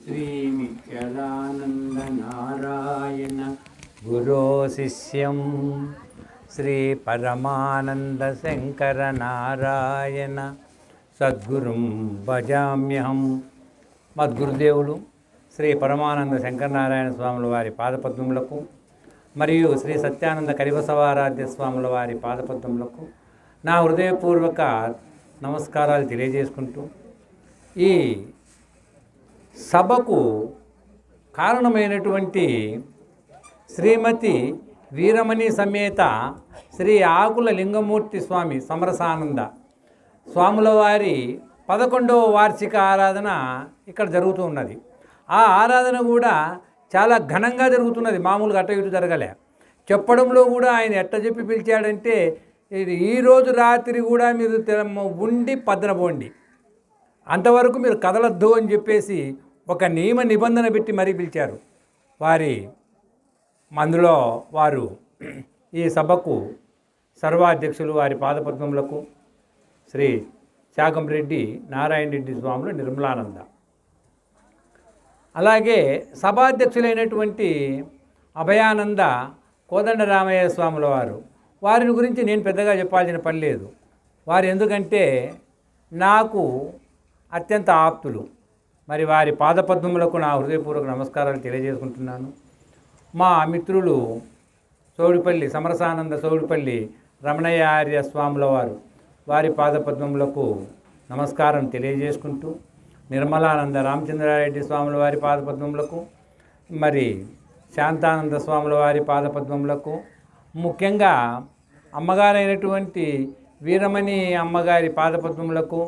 శ్రీ నిత్యానంద నారాయణ గురో శిష్యం శ్రీ పరమానంద శంకర నారాయణ సద్గురుం భజామ్యహం. మద్గురుదేవులు శ్రీ పరమానంద శంకరనారాయణ స్వాముల వారి పాదపద్మములకు మరియు శ్రీ సత్యానంద కరిబసవారాధ్య స్వాముల వారి పాదపద్మములకు నా హృదయపూర్వక నమస్కారాలు తెలియజేసుకుంటూ, ఈ సభకు కారణమైనటువంటి శ్రీమతి వీరమణి సమేత శ్రీ ఆకుల లింగమూర్తి స్వామి సమరసానంద స్వాముల వారి 11వ వార్షిక ఆరాధన ఇక్కడ జరుగుతూ ఉన్నది. ఆ ఆరాధన కూడా చాలా ఘనంగా జరుగుతున్నది, మామూలుగా అట్ట ఇటు జరగలే. చెప్పడంలో కూడా ఆయన ఎట్ట చెప్పి పిలిచాడంటే, ఈరోజు రాత్రి కూడా మీరు ఉండి పద్దనపోండి, అంతవరకు మీరు కదలొద్దు అని చెప్పేసి ఒక నియమ నిబంధన పెట్టి మరీ పిలిచారు. అందులో వారు ఈ సభకు సర్వాధ్యక్షులు వారి పాదపద్మములకు శ్రీ శాకంరెడ్డి నారాయణ రెడ్డి స్వాములు నిర్మలానంద, అలాగే సభాధ్యక్షులైనటువంటి అభయానంద కోదండరామయ్య స్వాముల వారిని గురించి నేను పెద్దగా చెప్పాల్సిన పని లేదు. వారు ఎందుకంటే నాకు అత్యంత ఆప్తులు. మరి వారి పాదపద్మములకు నా హృదయపూర్వక నమస్కారాలు తెలియజేసుకుంటున్నాను. మా మిత్రులు సౌడిపల్లి సమరసానంద సౌడిపల్లి రమణయ్య ఆర్య స్వాముల వారి పాదపద్మములకు నమస్కారం తెలియజేసుకుంటూ, నిర్మలానంద రామచంద్రారెడ్డి స్వాముల వారి పాదపద్మములకు, మరి శాంతానంద స్వాముల వారి పాదపద్మములకు, ముఖ్యంగా అమ్మగారైనటువంటి వీరమణి అమ్మగారి పాదపద్మములకు,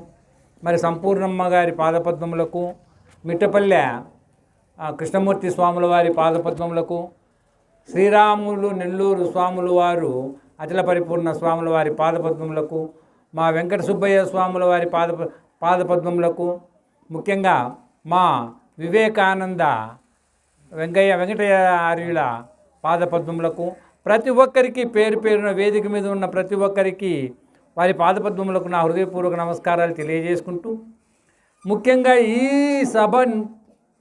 మరి సంపూర్ణమ్మ గారి పాదపద్మములకు, మిట్టపల్లె కృష్ణమూర్తి స్వాముల వారి పాదపద్మములకు, శ్రీరాములు నెల్లూరు స్వాముల వారు అచల పరిపూర్ణ స్వాముల వారి పాదపద్మములకు, మా వెంకట సుబ్బయ్య స్వాముల వారి పాదపద్మములకు, ముఖ్యంగా మా వివేకానంద వెంకటయ్య ఆర్యుల పాదపద్మములకు, ప్రతి ఒక్కరికి పేరు పేరున వేదిక మీద ఉన్న ప్రతి ఒక్కరికి వారి పాదపద్మములకు నా హృదయపూర్వక నమస్కారాలు తెలియజేసుకుంటూ, ముఖ్యంగా ఈ సభ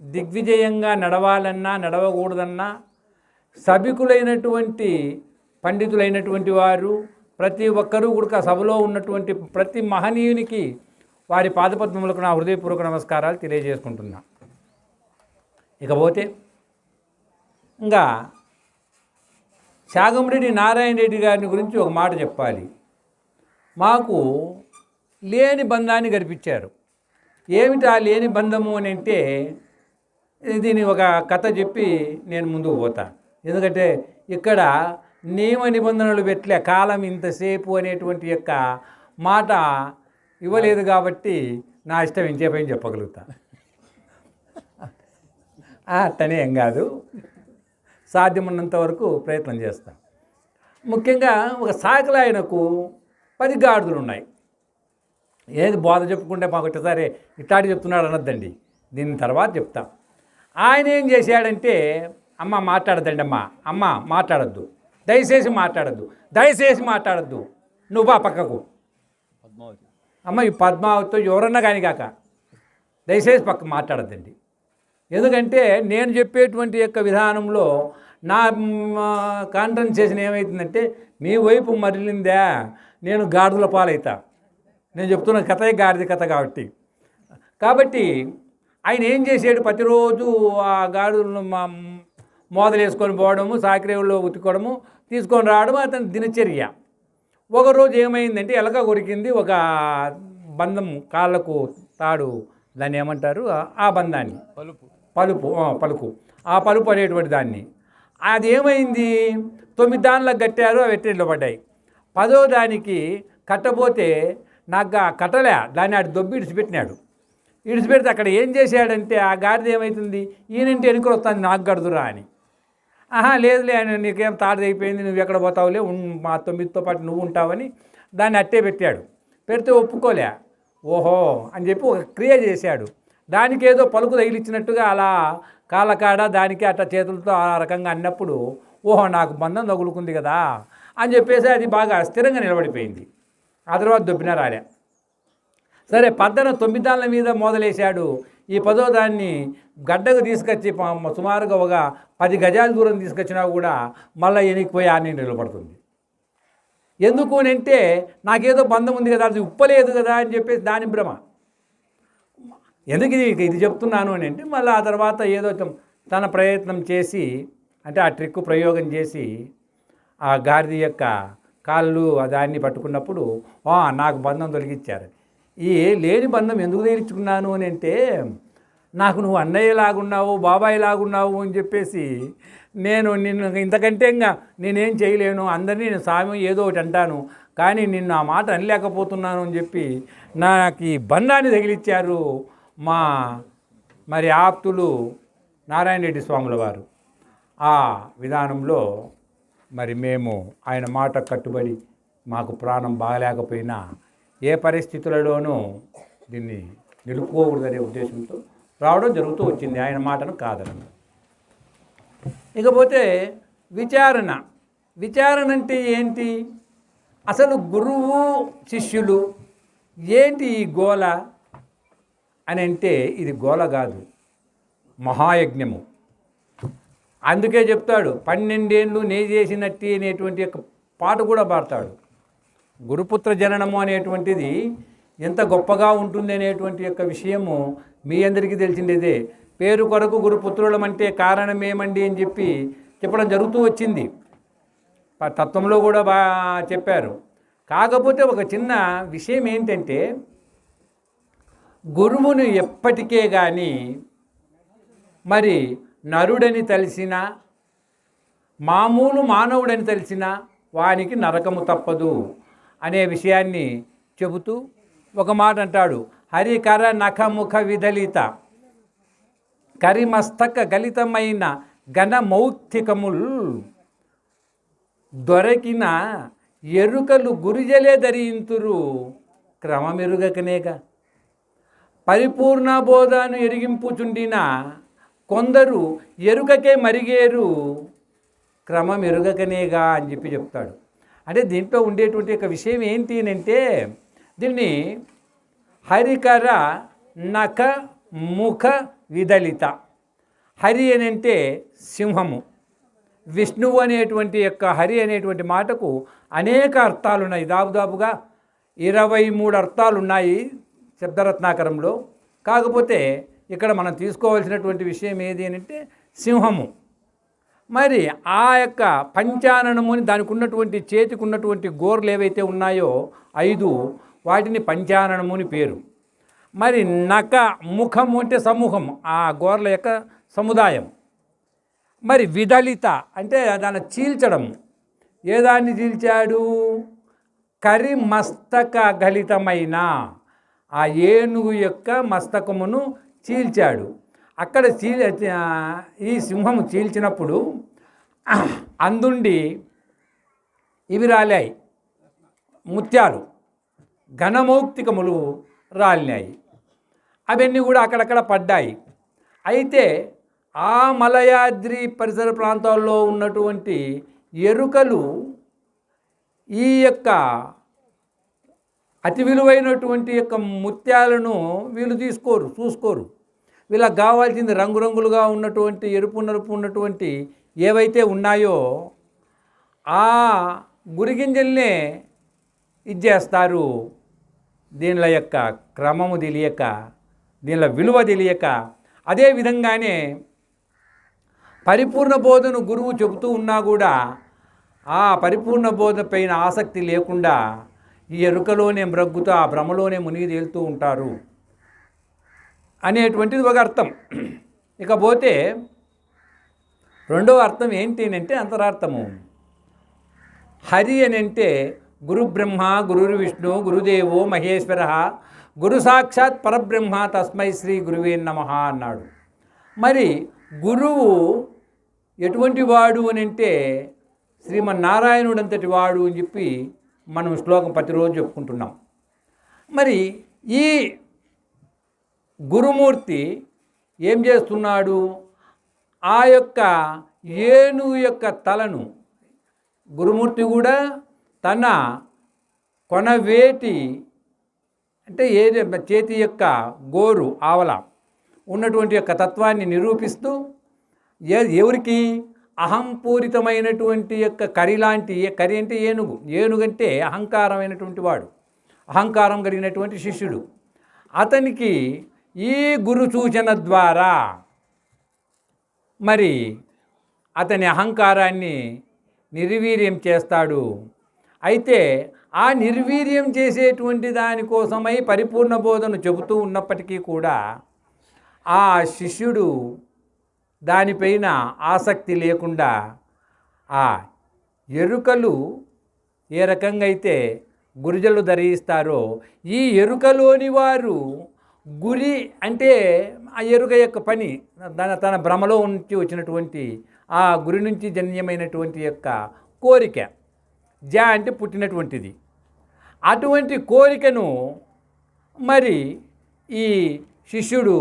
దిగ్విజయంగా నడవాలన్నా నడవకూడదన్నా సభికులైనటువంటి పండితులైనటువంటి వారు ప్రతి ఒక్కరూ కూడా సభలో ఉన్నటువంటి ప్రతి మహనీయునికి వారి పాదపద్మములకు నా హృదయపూర్వక నమస్కారాలు తెలియజేసుకుంటున్నా. ఇకపోతే ఇంకా శాకంరెడ్డి నారాయణ రెడ్డి గారిని గురించి ఒక మాట చెప్పాలి. మాకు లేని బంధాన్ని గడిపించారు. ఏమిటా లేని బంధము అని అంటే, దీని ఒక కథ చెప్పి నేను ముందుకు పోతా. ఎందుకంటే ఇక్కడ నియమ నిబంధనలు పెట్టలే, కాలం ఇంతసేపు అనేటువంటి యొక్క మాట ఇవ్వలేదు కాబట్టి నా ఇష్టం ఇంకేపైన చెప్పగలుగుతా. అట్టనే ఏం కాదు, సాధ్యమున్నంత వరకు ప్రయత్నం చేస్తాను. ముఖ్యంగా ఒక సాకలాయనకు 10 గాడిదలు ఉన్నాయి. ఏది బోధ చెప్పుకుంటే మాకు ఒకటిసారి ఇట్టాడి చెప్తున్నాడు అనొద్దండి, దీని తర్వాత చెప్తాం. ఆయన ఏం చేశాడంటే, అమ్మ మాట్లాడద్దండి, అమ్మ మాట్లాడద్దు, దయచేసి మాట్లాడద్దు, నువ్వు బా పక్కకు, అమ్మ ఈ పద్మావతితో ఎవరన్నా కానీ కాక దయచేసి పక్క మాట్లాడద్దండి. ఎందుకంటే నేను చెప్పేటువంటి యొక్క విధానంలో నా కాన్సన్ట్రేషన్ ఏమవుతుందంటే, మీ వైపు మరలిందా నేను గాడిదల పాలవుతా. నేను చెప్తున్న కథే గాడిద కథ కాబట్టి ఆయన ఏం చేసాడు, ప్రతిరోజు ఆ గాడిదలను మోదలేసుకొని పోవడము, సాకిరేవుల్లో ఉతుకోవడము, తీసుకొని రావడం అతని దినచర్య. ఒకరోజు ఏమైందంటే, ఎలక కొరికింది ఒక బంధం, కాళ్ళకు తాడు, దాన్ని ఏమంటారు, ఆ బంధాన్ని పలుకు ఆ పలుపు అనేటువంటి దాన్ని. అది ఏమైంది, 9 దానిలకు కట్టారు, అవి ఎట్టిలో పడ్డాయి. 10వ దానికి కట్టబోతే నాకు కట్టలే, దాన్ని ఆడు దొబ్బి ఇడిచిపెడితే అక్కడ ఏం చేశాడంటే, ఆ గాడిద ఏమవుతుంది, ఈయనంటే ఎన్నికలు వస్తుంది, నాకు గడుదురా అని. లేదులే ఆయన, నీకేం తాడు అయిపోయింది, నువ్వు ఎక్కడ పోతావులే, మా 9తో పాటు నువ్వు ఉంటావని దాన్ని అట్టే పెడితే ఒప్పుకోలే. ఓహో అని చెప్పి ఒక క్రియ చేశాడు. దానికి ఏదో పలుకు తగిలిచ్చినట్టుగా అలా కాళ్ళకాడ దానికి అట్లా చేతులతో ఆ రకంగా అన్నప్పుడు, ఓహో నాకు బంధం తగులుకుంది కదా అని చెప్పేసి అది బాగా స్థిరంగా నిలబడిపోయింది. ఆ తర్వాత దొబ్బిన రాలే. సరే 9 దాళ్ళ మీద మోదలేశాడు. ఈ 10వ దాన్ని గడ్డకు తీసుకొచ్చి సుమారుగా ఒక 10 గజాల దూరం తీసుకొచ్చినా కూడా మళ్ళీ ఎనికిపోయి ఆని నిలబడుతుంది. ఎందుకు అంటే నాకేదో బంధం ఉంది కదా, అది ఉప్పలేదు కదా అని చెప్పేసి దాని భ్రమ. ఎందుకు ఇది చెప్తున్నాను అని అంటే మళ్ళీ ఆ తర్వాత ఏదో తన ప్రయత్నం చేసి, అంటే ఆ ట్రిక్ ప్రయోగం చేసి ఆ గాడిద యొక్క కాళ్ళు దాన్ని పట్టుకున్నప్పుడు నాకు బంధం తొలగించారు. ఈ లేని బంధం ఎందుకు తేల్చుకున్నాను అని అంటే నాకు నువ్వు అన్నయ్యలాగున్నావు, బాబాయ్లాగున్నావు అని చెప్పేసి నేను నిన్ను ఇంతకంటే ఇంకా నేనేం చేయలేను, అందరినీ నేను స్వామి ఏదో ఒకటి అంటాను, కానీ నిన్ను ఆ మాట అనలేకపోతున్నాను అని చెప్పి నాకు ఈ బంధాన్ని తగిలిచ్చారు మరి ఆప్తులు నారాయణ రెడ్డి స్వాముల వారు. ఆ విధానంలో మరి మేము ఆయన మాట కట్టుబడి మాకు ప్రాణం బాగలేకపోయినా ఏ పరిస్థితులలోనూ దీన్ని నిలుపుకోకూడదనే ఉద్దేశంతో రావడం జరుగుతూ వచ్చింది, ఆయన మాటను కాదనను. ఇకపోతే విచారణ అంటే ఏంటి? అసలు గురువు శిష్యులు ఏంటి ఈ గోల అని అంటే ఇది గోల కాదు, మహాయజ్ఞము. అందుకే చెప్తాడు 12 ఏళ్ళు నే చేసినట్టి అనేటువంటి ఒక పాట కూడా పాడతాడు. గురుపుత్ర జననము అనేటువంటిది ఎంత గొప్పగా ఉంటుంది అనేటువంటి యొక్క విషయము మీ అందరికీ తెలిసిందేదే. పేరు కొరకు గురుపుత్రులం అంటే కారణం ఏమండి అని చెప్పడం జరుగుతూ వచ్చింది, తత్వంలో కూడా బాగా చెప్పారు. కాకపోతే ఒక చిన్న విషయం ఏంటంటే గురువును ఎప్పటికే కానీ మరి నరుడని తెలిసిన, మామూలు మానవుడని తెలిసిన వానికి నరకము తప్పదు అనే విషయాన్ని చెబుతూ ఒక మాట అంటాడు. హరికర నఖముఖ విదలిత కరిమస్తక గలితమైన ఘనమౌక్తికముల్ దొరకిన ఎరుకలు గురిజలే ధరింతురు క్రమమెరుగకనేగా. పరిపూర్ణ బోధను ఎరిగింపుచుండిన కొందరు ఎరుకకే మరిగేరు క్రమమెరుగకనేగా అని చెప్తాడు. అంటే దీంట్లో ఉండేటువంటి ఒక విషయం ఏంటి అని అంటే దీన్ని హరికర నఖ ముఖ విదలిత. హరి అని అంటే సింహము, విష్ణువు అనేటువంటి యొక్క హరి అనేటువంటి మాటకు అనేక అర్థాలు ఉన్నాయి. దాదాపుగా 23 అర్థాలు ఉన్నాయి శబ్దరత్నాకరంలో. కాకపోతే ఇక్కడ మనం తీసుకోవాల్సినటువంటి విషయం ఏది అని అంటే సింహము. మరి ఆ యొక్క పంచాననముని దానికి ఉన్నటువంటి చేతికి ఉన్నటువంటి గోర్లు ఏవైతే ఉన్నాయో 5 వాటిని పంచాననముని పేరు. మరి నక ముఖము అంటే సమూహం, ఆ గోర్ల యొక్క సముదాయం. మరి విదలిత అంటే దాన్ని చీల్చడం. ఏ దాన్ని చీల్చాడు? కరి మస్తక గలితమైన ఆ ఏనుగు యొక్క మస్తకమును చీల్చాడు. అక్కడ ఈ సింహము చీల్చినప్పుడు అందుండి ఇవి రాలాయి, ముత్యాలు ఘనమౌక్తికములు రాలినాయి. అవన్నీ కూడా అక్కడక్కడ పడ్డాయి. అయితే ఆ మలయాద్రి పరిసర ప్రాంతాల్లో ఉన్నటువంటి ఎరుకలు ఈ యొక్క అతి విలువైనటువంటి యొక్క ముత్యాలను వీళ్ళు చూసుకోరు. వీళ్ళకి కావాల్సింది రంగురంగులుగా ఉన్నటువంటి ఎరుపు నలుపు ఉన్నటువంటి ఏవైతే ఉన్నాయో ఆ గురిగింజల్నే ఇచ్చేస్తారు. దీనిల యొక్క క్రమము తెలియక, దీనిల విలువ తెలియక. అదేవిధంగానే పరిపూర్ణ బోధను గురువు చెబుతూ ఉన్నా కూడా ఆ పరిపూర్ణ బోధ పైన ఆసక్తి లేకుండా ఈ ఎరుకలోనే మ్రగ్గుతూ ఆ భ్రమలోనే మునిగి తేలుతూ ఉంటారు అనేటువంటిది ఒక అర్థం. ఇకపోతే రెండవ అర్థం ఏంటి అంటే అంతరార్థము. హరి అని అంటే గురు బ్రహ్మ గురు విష్ణు గురుదేవో మహేశ్వర గురు సాక్షాత్ పరబ్రహ్మ తస్మై శ్రీ గురువే నమః అన్నాడు. మరి గురువు ఎటువంటి వాడు అని అంటే శ్రీమన్నారాయణుడు అంతటి వాడు అని చెప్పి మనం శ్లోకం ప్రతిరోజు చెప్పుకుంటున్నాం. మరి ఈ గురుమూర్తి ఏం చేస్తున్నాడు? ఆ యొక్క ఏనుగు యొక్క తలను గురుమూర్తి కూడా తన కొనవేటి అంటే చేతి యొక్క గోరు ఆవల ఉన్నటువంటి యొక్క తత్వాన్ని నిరూపిస్తూ ఎవరికి అహంపూరితమైనటువంటి యొక్క కరి లాంటి, కరి అంటే ఏనుగు, ఏనుగంటే అహంకారమైనటువంటి వాడు, అహంకారం కలిగినటువంటి శిష్యుడు, అతనికి ఈ గురు సూచన ద్వారా మరి అతని అహంకారాన్ని నిర్వీర్యం చేస్తాడు. అయితే ఆ నిర్వీర్యం చేసేటువంటి దానికోసమై పరిపూర్ణ బోధను చెబుతూ ఉన్నప్పటికీ కూడా ఆ శిష్యుడు దానిపైన ఆసక్తి లేకుండా ఆ ఎరుకలు ఏ రకంగా అయితే గురిజలు ధరిస్తారో ఈ ఎరుకలోని వారు గురి అంటే ఆ ఎరుక యొక్క పని తన భ్రమలో నుంచి వచ్చినటువంటి ఆ గురి నుంచి జన్యమైనటువంటి యొక్క కోరిక, అంటే పుట్టినటువంటిది, అటువంటి కోరికను మరి ఈ శిష్యుడు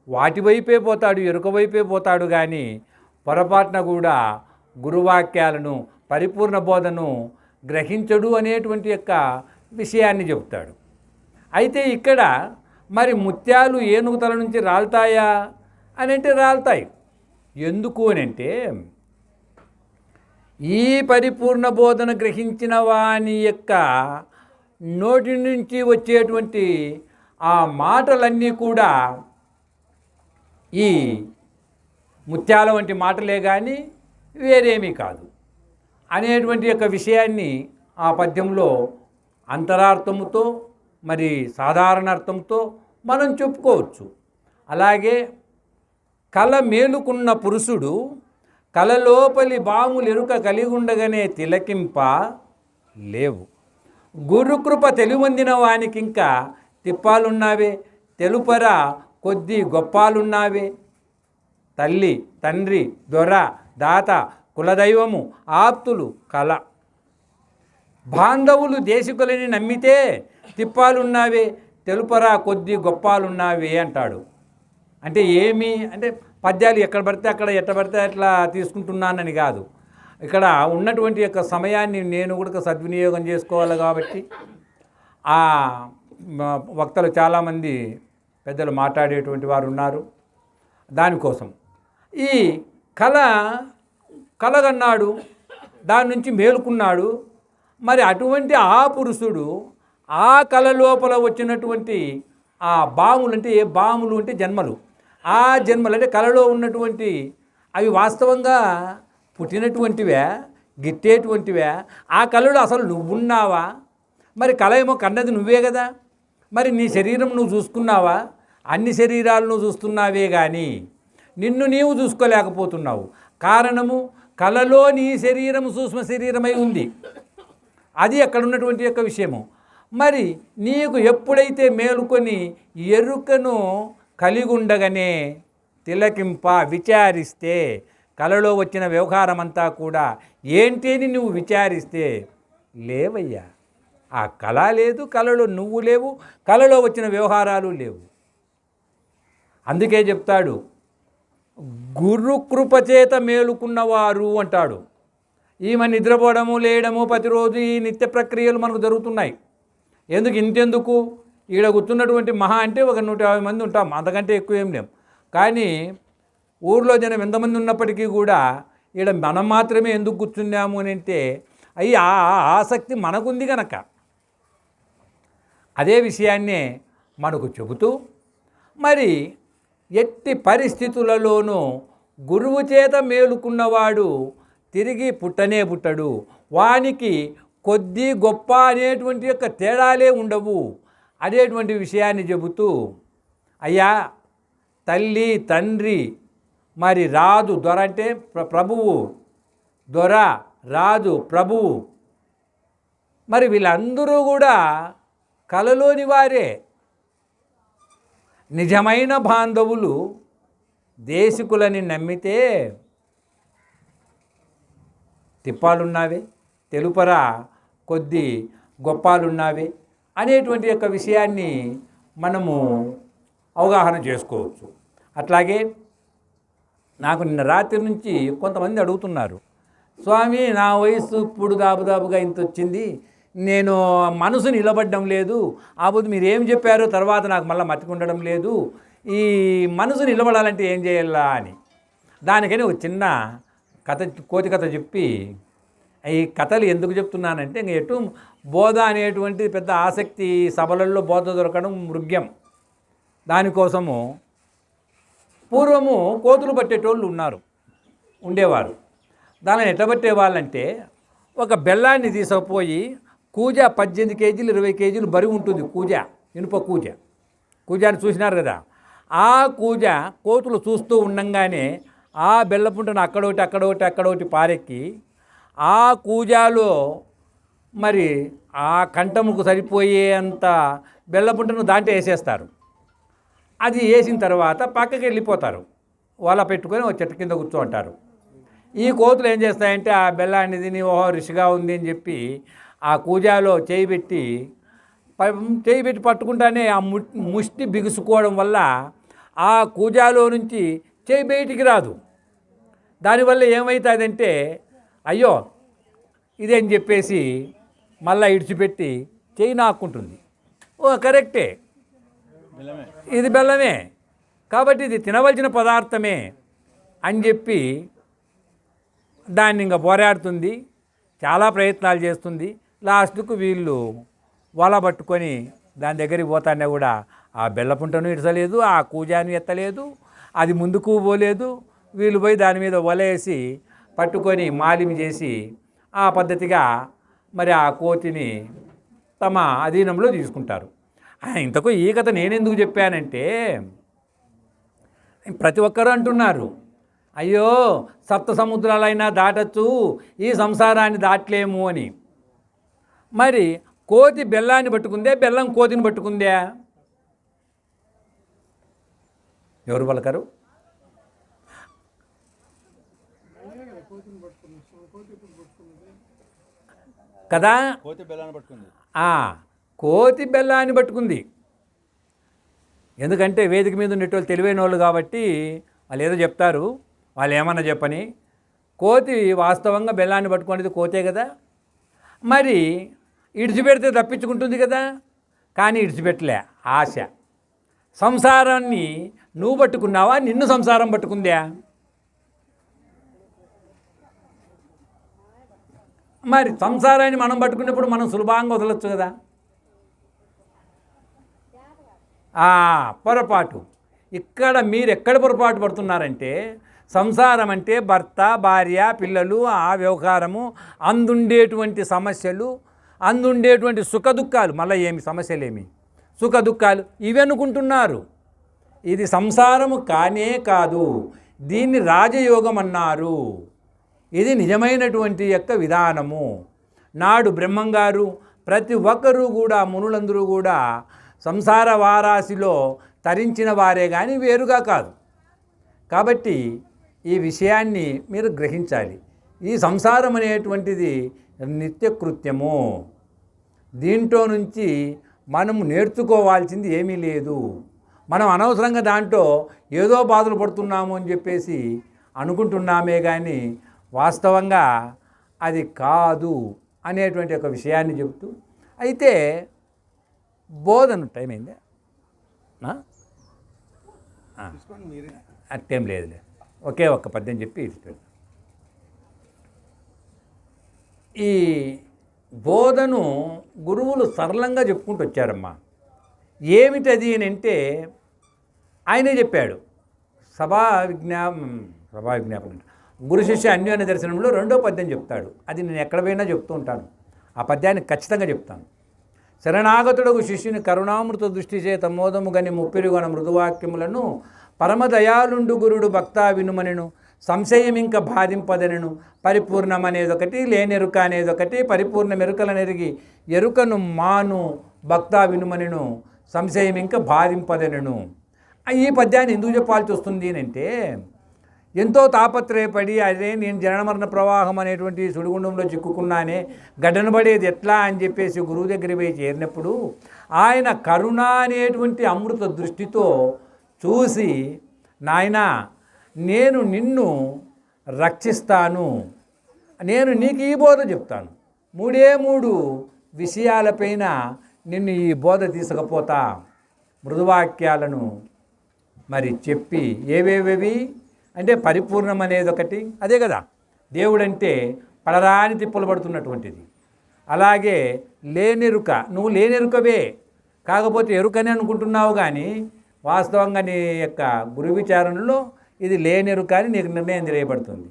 వాటి వైపే పోతాడు, ఎరుక వైపే పోతాడు. కానీ పొరపాటున కూడా గురువాక్యాలను, పరిపూర్ణ బోధను గ్రహించడు అనేటువంటి యొక్క విషయాన్ని చెబుతాడు. అయితే ఇక్కడ మరి ముత్యాలు ఏనుగు తల నుంచి రాలుతాయా అని అంటే రాలుతాయి. ఎందుకు అని అంటే ఈ పరిపూర్ణ బోధన గ్రహించిన వాని యొక్క నోటి నుంచి వచ్చేటువంటి ఆ మాటలన్నీ కూడా ఈ ముత్యాల వంటి మాటలే కానీ వేరేమీ కాదు అనేటువంటి యొక్క విషయాన్ని ఆ పద్యంలో అంతరార్థముతో మరి సాధారణ అర్థంతో మనం చెప్పుకోవచ్చు. అలాగే కల మేలుకున్న పురుషుడు కలలోపలి బాములెరుక కలిగి ఉండగానే తిలకింప లేవు. గురుకృప తెలివందిన వానికింకా తిప్పాలున్నావే, తెలుపరా కొద్ది గొప్పాలున్నావే. తల్లి, తండ్రి, దొర, దాత, కులదైవము, ఆప్తులు, కళ, బాంధవులు, దేశికులని నమ్మితే తిప్పాలున్నావే, తెలుపరా కొద్ది గొప్పాలున్నావే అంటాడు. అంటే ఏమి అంటే పద్యాలు ఎక్కడ పడితే అక్కడ ఎట్ట పడితే అట్లా తీసుకుంటున్నానని కాదు. ఇక్కడ ఉన్నటువంటి యొక్క సమయాన్ని నేను కూడా సద్వినియోగం చేసుకోవాలి. కాబట్టి ఆ వక్తలు చాలామంది పెద్దలు మాట్లాడేటువంటి వారు ఉన్నారు. దానికోసం ఈ కలగన్నాడు, దాని నుంచి మేలుకున్నాడు. మరి అటువంటి ఆ పురుషుడు ఆ కళ లోపల వచ్చినటువంటి ఆ బాములు అంటే ఏ బాములు అంటే జన్మలు, ఆ జన్మలు అంటే కళలో ఉన్నటువంటి అవి వాస్తవంగా పుట్టినటువంటివే, గిట్టేటువంటివే. ఆ కళలో అసలు నువ్వున్నావా? మరి కళ ఏమో కన్నది నువ్వే కదా. మరి నీ శరీరం నువ్వు చూసుకున్నావా? అన్ని శరీరాలు నువ్వు చూస్తున్నావే కానీ నిన్ను నీవు చూసుకోలేకపోతున్నావు. కారణము కళలో నీ శరీరం సూక్ష్మ శరీరమై ఉంది. అది అక్కడ ఉన్నటువంటి యొక్క విషయము. మరి నీకు ఎప్పుడైతే మేలుకొని ఎరుకను కలిగి ఉండగానే తిలకింప విచారిస్తే, కళలో వచ్చిన వ్యవహారం అంతా కూడా ఏంటి అని నువ్వు విచారిస్తే లేవయ్యా, ఆ కళ లేదు, కళలో నువ్వు లేవు, కళలో వచ్చిన వ్యవహారాలు లేవు. అందుకే చెప్తాడు గురు కృపచేత మేలుకున్నవారు అంటాడు. ఈమె నిద్రపోవడము, లేయడము, ప్రతిరోజు ఈ నిత్య ప్రక్రియలు మనకు జరుగుతున్నాయి. ఇంతెందుకు ఈడ కూర్చున్నటువంటి మహా అంటే ఒక 150 మంది ఉంటాం, అంతకంటే ఎక్కువ ఏం లేం. కానీ ఊర్లో జనం ఎంతమంది ఉన్నప్పటికీ కూడా ఈడ మనం మాత్రమే ఎందుకు కూర్చున్నాము అని అంటే ఆ ఆసక్తి మనకుంది కనుక అదే విషయాన్నే మనకు చెబుతూ, మరి ఎట్టి పరిస్థితులలోనూ గురువు చేత మేలుకున్నవాడు తిరిగి పుట్టనే పుట్టడు. వానికి కొద్ది గొప్ప అనేటువంటి యొక్క తేడాలే ఉండవు అనేటువంటి విషయాన్ని చెబుతూ, అయ్యా తల్లి, తండ్రి, మరి రాజు, దొర అంటే ప్రభువు, దొర, రాజు, ప్రభువు, మరి వీళ్ళందరూ కూడా కలలోని వారే. నిజమైన బాంధవులు దేశికులని నమ్మితే తిప్పాలున్నావే, తెలుపరా కొద్ది గొప్పాలున్నావే అనేటువంటి యొక్క విషయాన్ని మనము అవగాహన చేసుకోవచ్చు. అట్లాగే నాకు నిన్న రాత్రి నుంచి కొంతమంది అడుగుతున్నారు, స్వామి నా వయసు ఇప్పుడు దాపుదాపుగా ఇంత వచ్చింది, నేను మనసు నిలబడడం లేదు, ఆపోతే మీరు ఏం చెప్పారో తర్వాత నాకు మళ్ళీ మతికుండడం లేదు, ఈ మనసు నిలబడాలంటే ఏం చేయాలా అని దానికని ఒక చిన్న కథ, కోతి కథ చెప్పి, ఈ కథలు ఎందుకు చెప్తున్నానంటే ఇంక ఎటు బోధ అనేటువంటి పెద్ద ఆసక్తి సభలలో బోధ దొరకడం మృగ్యం. దానికోసము పూర్వము కోతులు పట్టేటోళ్ళు ఉండేవారు. దానిని ఎట్లా పట్టేవాళ్ళంటే ఒక బెల్లాన్ని తీసుకుపోయి కూజ 18 కేజీలు 20 కేజీలు బరువు ఉంటుంది. కూజ, ఇనుప కూజాని చూసినారు కదా. ఆ కూజ కోతులు చూస్తూ ఉండంగానే ఆ బెల్లపుంటను అక్కడొకటి పారెక్కి ఆ కూజాలో మరి ఆ కంఠముకు సరిపోయేంత బెల్లపుంటను దాంట్లో వేసేస్తారు. అది వేసిన తర్వాత పక్కకి వెళ్ళిపోతారు. వల పెట్టుకొని ఒక చెట్టు కింద కూర్చోంటారు. ఈ కోతులు ఏం చేస్తాయంటే ఆ బెల్లాన్ని తిని ఓహో రుచిగా ఉంది అని చెప్పి ఆ కూజాలో చేయి పెట్టి పట్టుకుంటానే ఆ ముష్టి బిగుసుకోవడం వల్ల ఆ కూజాలో నుంచి చేయి బయటికి రాదు. దానివల్ల ఏమవుతుందంటే అయ్యో ఇదే అని చెప్పేసి మళ్ళీ ఇడిచిపెట్టి చేయి నాక్కుంటుంది. ఓ కరెక్టే, ఇది బెల్లమే కాబట్టి ఇది తినవలసిన పదార్థమే అని చెప్పి దాన్ని ఇంకా పోరాడుతుంది. చాలా ప్రయత్నాలు చేస్తుంది. లాస్ట్కు వీళ్ళు వల పట్టుకొని దాని దగ్గరికి పోతానే కూడా ఆ బెల్లపుంటను ఇడసలేదు, ఆ కూజాను ఎత్తలేదు, అది ముందుకు పోలేదు. వీళ్ళు పోయి దాని మీద వలేసి పట్టుకొని మాలిమి చేసి ఆ పద్ధతిగా మరి ఆ కోతిని తమ అధీనంలో తీసుకుంటారు. ఇంతకు ఈ కథ నేనెందుకు చెప్పానంటే ప్రతి ఒక్కరూ అంటున్నారు అయ్యో సప్త సముద్రాలైనా దాటచ్చు, ఈ సంసారాన్ని దాటలేము అని. మరి కోతి బెల్లాన్ని పట్టుకుందే, బెల్లం కోతిని పట్టుకుందే? ఎవరు పలకరు? కదా, కోతి బెల్లాన్ని పట్టుకుంది. ఎందుకంటే వేదిక మీద ఉండేటోళ్ళు తెలివైన వాళ్ళు కాబట్టి వాళ్ళు ఏదో చెప్తారు, వాళ్ళు ఏమన్నా చెప్పని. కోతి వాస్తవంగా బెల్లాన్ని పట్టుకునేది కోతే కదా, మరి ఇడిచిపెడితే తప్పించుకుంటుంది కదా. కానీ ఇడిచిపెట్టలే ఆశ. సంసారాన్ని నువ్వు పట్టుకున్నావా, నిన్ను సంసారం పట్టుకుందా? మరి సంసారాన్ని మనం పట్టుకున్నప్పుడు మనం సులభంగా వదలొచ్చు కదా. పొరపాటు ఇక్కడ మీరు ఎక్కడ పొరపాటు పడుతున్నారంటే సంసారం అంటే భర్త, భార్య, పిల్లలు, ఆ వ్యవహారము, అందుండేటువంటి సమస్యలు, అందుండేటువంటి సుఖదుఖాలు, మళ్ళీ ఏమి సమస్యలేమి సుఖదుఖాలు ఇవి అనుకుంటున్నారు. ఇది సంసారము కానే కాదు, దీన్ని రాజయోగం అన్నారు. ఇది నిజమైనటువంటి యొక్క విధానము. నాడు బ్రహ్మంగారు ప్రతి ఒక్కరూ కూడా మునులందరూ కూడా సంసార వారాసిలో తరించిన వారే కానీ వేరుగా కాదు. కాబట్టి ఈ విషయాన్ని మీరు గ్రహించాలి. ఈ సంసారం అనేటువంటిది నిత్యకృత్యము. దీంట్లో నుంచి మనము నేర్చుకోవాల్సింది ఏమీ లేదు. మనం అనవసరంగా దాంట్లో ఏదో బాధలు పడుతున్నాము అని చెప్పేసి అనుకుంటున్నామే కానీ వాస్తవంగా అది కాదు అనేటువంటి ఒక విషయాన్ని చెబుతూ, అయితే బోధన టైం అయిందా? అట్టేం లేదులే, ఒకే ఒక్క పద్యం చెప్పి ఇస్తాడు. ఈ బోధను గురువులు సరళంగా చెప్పుకుంటూ వచ్చారమ్మా. ఏమిటది అని అంటే ఆయనే చెప్పాడు. సభా విజ్ఞాపన గురు శిష్య అన్యోన్య దర్శనంలో 2వ పద్యం చెప్తాడు. అది నేను ఎక్కడ పోయినా చెప్తూ ఉంటాను. ఆ పద్యాన్ని ఖచ్చితంగా చెప్తాను. శరణాగతుడకు శిష్యుని కరుణామృత దృష్టి చేత మోదము గని ముప్పిరుగొన మృదువాక్యములను పరమదయాలుండు గురుడు భక్తా వినుమనెను సంశయమింక బాధింపదనెను పరిపూర్ణమనేదొకటి లేనెరుక అనేదొకటి పరిపూర్ణమెరుకలనెరిగి ఎరుకను మాను భక్తా వినుమనెను సంశయమింక బాధింపదనెను. ఈ పద్యాన్ని ఎందుకు చెప్పాల్సి వస్తుంది అంటే ఎంతో తాపత్రయపడి అదే నేను జననమరణ ప్రవాహం అనేటువంటి సుడిగుండంలో చిక్కుకున్నానే, గడ్డనబడేది ఎట్లా అని చెప్పేసి గురువు దగ్గర పోయి చేరినప్పుడు ఆయన కరుణ అనేటువంటి అమృత దృష్టితో చూసి, నాయనా నేను నిన్ను రక్షిస్తాను, నేను నీకు ఈ బోధ చెప్తాను, 3 విషయాలపైన నిన్ను ఈ బోధ తీసుకపోతా, మృదువాక్యాలను మరి చెప్పి ఏవేవేవి అంటే పరిపూర్ణం అనేది ఒకటి, అదే కదా దేవుడంటే పడరాని తిప్పలు పడుతున్నటువంటిది. అలాగే లేనెరుక, నువ్వు లేనెరుకవే, కాకపోతే ఎరుకనే అనుకుంటున్నావు, కానీ వాస్తవంగా నీ యొక్క గురు విచారణలో ఇది లేనెరుక అని నీకు నిర్ణయం తెలియబడుతుంది.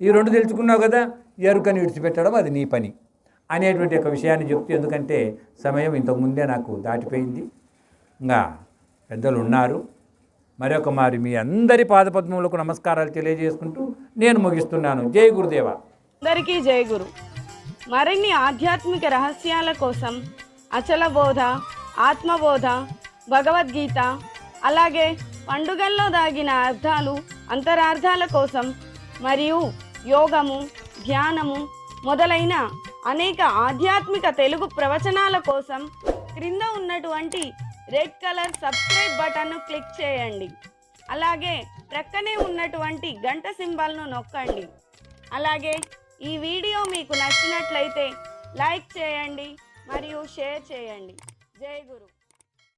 ఈ రెండు తెలుసుకున్నావు కదా, ఎరుకని విడిచిపెట్టడం అది నీ పని అనేటువంటి ఒక విషయాన్ని చెప్తూ, ఎందుకంటే సమయం ఇంతకుముందే నాకు దాటిపోయింది, ఇంకా పెద్దలు ఉన్నారు. మరొక మారి మీ అందరి పాదపద్మములకు నమస్కారాలు తెలియజేసుకుంటూ నేను ముగిస్తున్నాను. జై గురుదేవ. అందరికీ జై గురు. మరిన్ని ఆధ్యాత్మిక రహస్యాల కోసం అచల బోధ, ఆత్మబోధ, భగవద్గీత, అలాగే పండుగల్లో దాగిన అర్థాలు, అంతరార్థాల కోసం మరియు యోగము, ధ్యానము మొదలైన అనేక ఆధ్యాత్మిక తెలుగు ప్రవచనాల కోసం క్రింద ఉన్నటువంటి రెడ్ కలర్ సబ్స్క్రైబ్ బటన్ను క్లిక్ చేయండి. అలాగే ప్రక్కనే ఉన్నటువంటి గంట సింబల్ను నొక్కండి. అలాగే ఈ వీడియో మీకు నచ్చినట్లయితే లైక్ చేయండి మరియు షేర్ చేయండి. జై గురు.